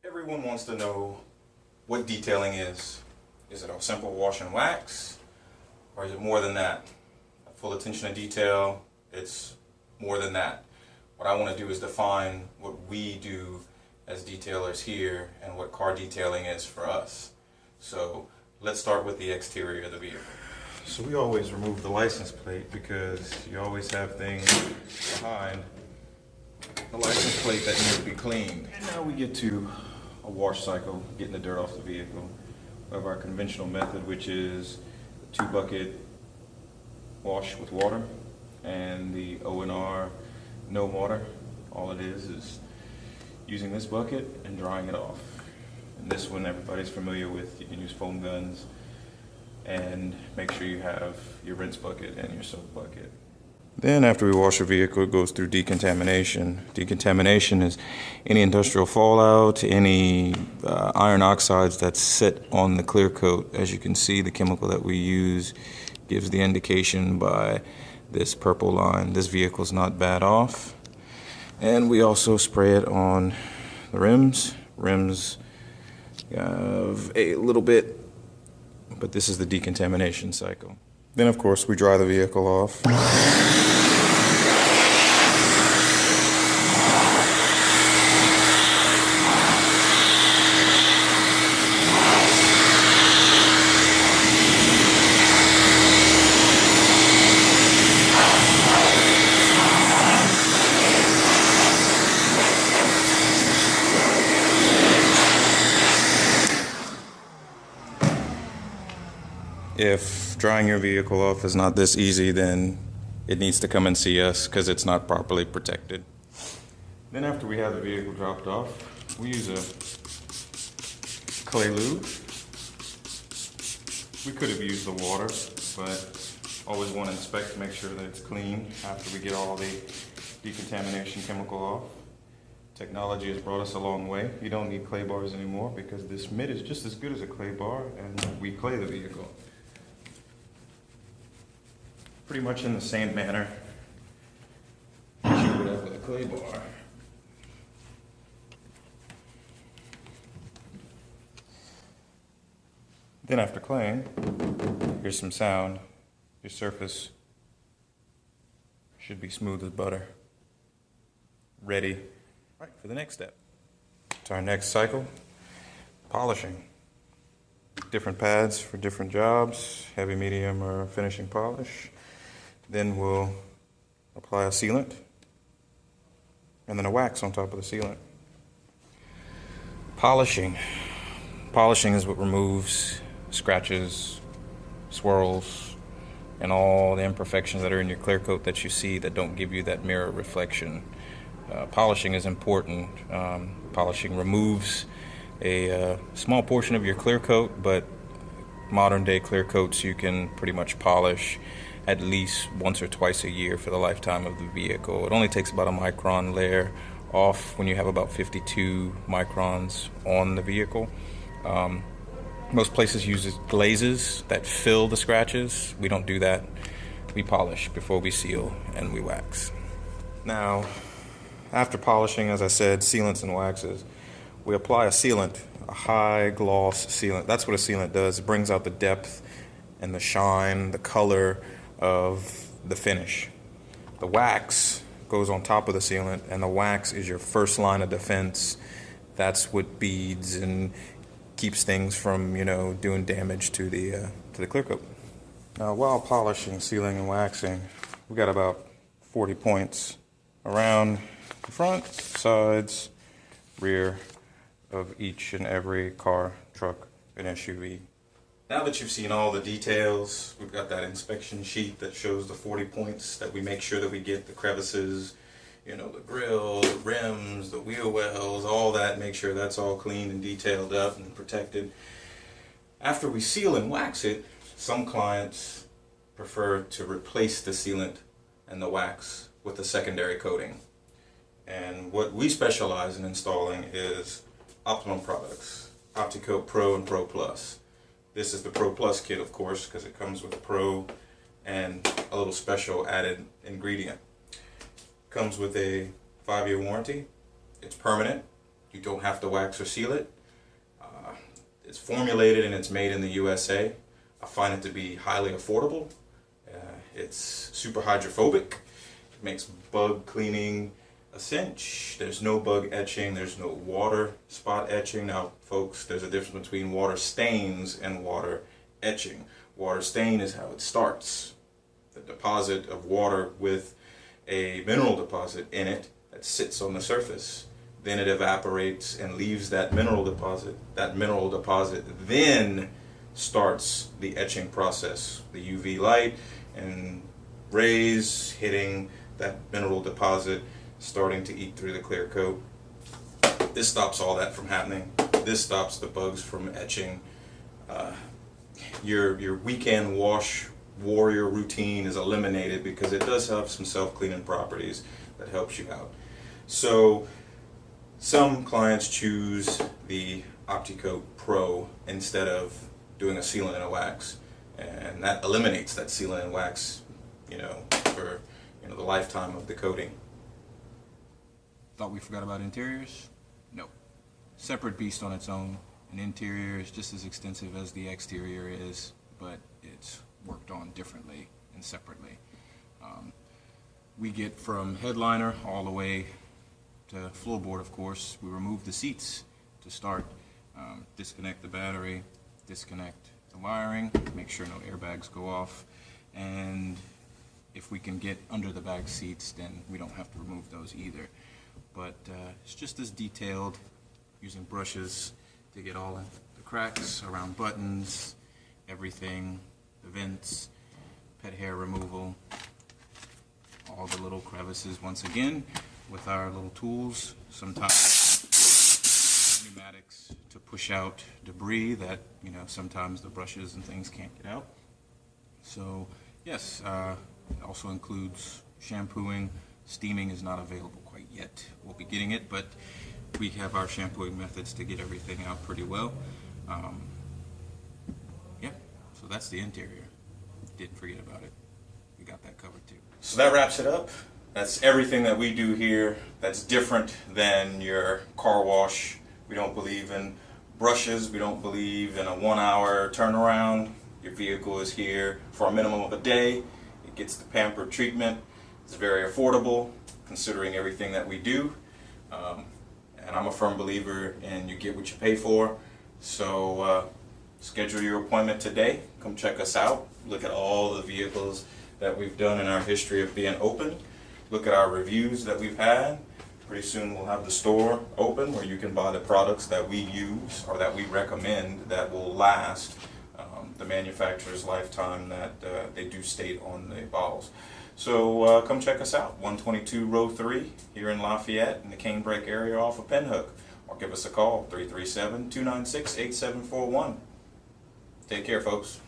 Everyone wants to know what detailing is. Is it a simple wash and wax? Or is it more than that? Full attention to detail, it's more than that. What I want to do is define what we do as detailers here and what car detailing is for us. So let's start with the exterior of the vehicle. So we always remove the license plate because you always have things behind the license plate that need to be cleaned. And now we get to a wash cycle, getting the dirt off the vehicle. We have our conventional method, which is a 2-bucket wash with water, and the O&R no water. All it is using this bucket and drying it off. And this one everybody's familiar with. You can use foam guns, and make sure you have your rinse bucket and your soap bucket. Then after we wash a vehicle, it goes through decontamination. Decontamination is any industrial fallout, any iron oxides that sit on the clear coat. As you can see, the chemical that we use gives the indication by this purple line. This vehicle's not bad off. And we also spray it on the rims. Rims have a little bit, but this is the decontamination cycle. Then of course we dry the vehicle off. If drying your vehicle off is not this easy, then it needs to come and see us because it's not properly protected. Then after we have the vehicle dropped off, we use a clay lube. We could have used the water, but always want to inspect to make sure that it's clean after we get all the decontamination chemical off. Technology has brought us a long way. You don't need clay bars anymore because this mitt is just as good as a clay bar, and we clay the vehicle pretty much in the same manner as you would have with a clay bar. Then after claying, here's some sound. Your surface should be smooth as butter. Ready for the next step. To our next cycle, polishing. Different pads for different jobs, heavy, medium, or finishing polish. Then we'll apply a sealant, and then a wax on top of the sealant. Polishing. Polishing is what removes scratches, swirls, and all the imperfections that are in your clear coat that you see that don't give you that mirror reflection. Polishing is important. Polishing removes a small portion of your clear coat, but modern day clear coats you can pretty much polish at least once or twice a year for the lifetime of the vehicle. It only takes about a micron layer off when you have about 52 microns on the vehicle. Most places use glazes that fill the scratches. We don't do that. We polish before we seal, and we wax. Now, after polishing, as I said, sealants and waxes, we apply a sealant, a high gloss sealant. That's what a sealant does. It brings out the depth and the shine, the color of the finish. The wax goes on top of the sealant, and the wax is your first line of defense. That's what beads and keeps things from, doing damage to the clear coat. Now, while polishing, sealing, and waxing, we got about 40 points around the front, sides, rear of each and every car, truck, and SUV. Now that you've seen all the details, we've got that inspection sheet that shows the 40 points that we make sure that we get the crevices, the grill, the rims, the wheel wells, all that, make sure that's all clean and detailed up and protected. After we seal and wax it, some clients prefer to replace the sealant and the wax with a secondary coating. And what we specialize in installing is Optimum products, OptiCoat Pro and Pro Plus. This is the Pro Plus kit, of course, because it comes with Pro and a little special added ingredient. Comes with a 5-year warranty. It's permanent. You don't have to wax or seal it. It's formulated and it's made in the USA. I find it to be highly affordable. It's super hydrophobic. It makes bug cleaning a cinch. There's no bug etching. There's no water spot etching. Now, folks, there's a difference between water stains and water etching. Water stain is how it starts. The deposit of water with a mineral deposit in it that sits on the surface. Then it evaporates and leaves that mineral deposit. That mineral deposit then starts the etching process. The UV light and rays hitting that mineral deposit, starting to eat through the clear coat. This stops all that from happening. This stops the bugs from etching. Your weekend wash warrior routine is eliminated because it does have some self-cleaning properties that helps you out. So some clients choose the OptiCoat Pro instead of doing a sealant and a wax, and that eliminates that sealant and wax, for the lifetime of the coating. Thought we forgot about interiors? No. Separate beast on its own. An interior is just as extensive as the exterior is, but it's worked on differently and separately. We get from headliner all the way to floorboard, of course. We remove the seats to start, disconnect the battery, disconnect the wiring, make sure no airbags go off, and if we can get under the back seats, then we don't have to remove those either. But it's just as detailed, using brushes to get all in the cracks around buttons, everything, the vents, pet hair removal, all the little crevices once again with our little tools, sometimes pneumatics to push out debris that sometimes the brushes and things can't get out. So yes, it also includes shampooing. Steaming is not available quite yet. We'll be getting it, but we have our shampooing methods to get everything out pretty well. Yeah, so that's the interior. Didn't forget about it. We got that covered too. So that wraps it up. That's everything that we do here that's different than your car wash. We don't believe in brushes. We don't believe in a 1-hour turnaround. Your vehicle is here for a minimum of a day. It gets the pampered treatment. It's very affordable considering everything that we do. And I'm a firm believer in you get what you pay for. So schedule your appointment today. Come check us out. Look at all the vehicles that we've done in our history of being open. Look at our reviews that we've had. Pretty soon we'll have the store open where you can buy the products that we use or that we recommend that will last the manufacturer's lifetime that they do state on the bottles. So come check us out, 122 Row 3 here in Lafayette in the Canebrake area off of Pinhook, or give us a call, 337-296-8741. Take care, folks.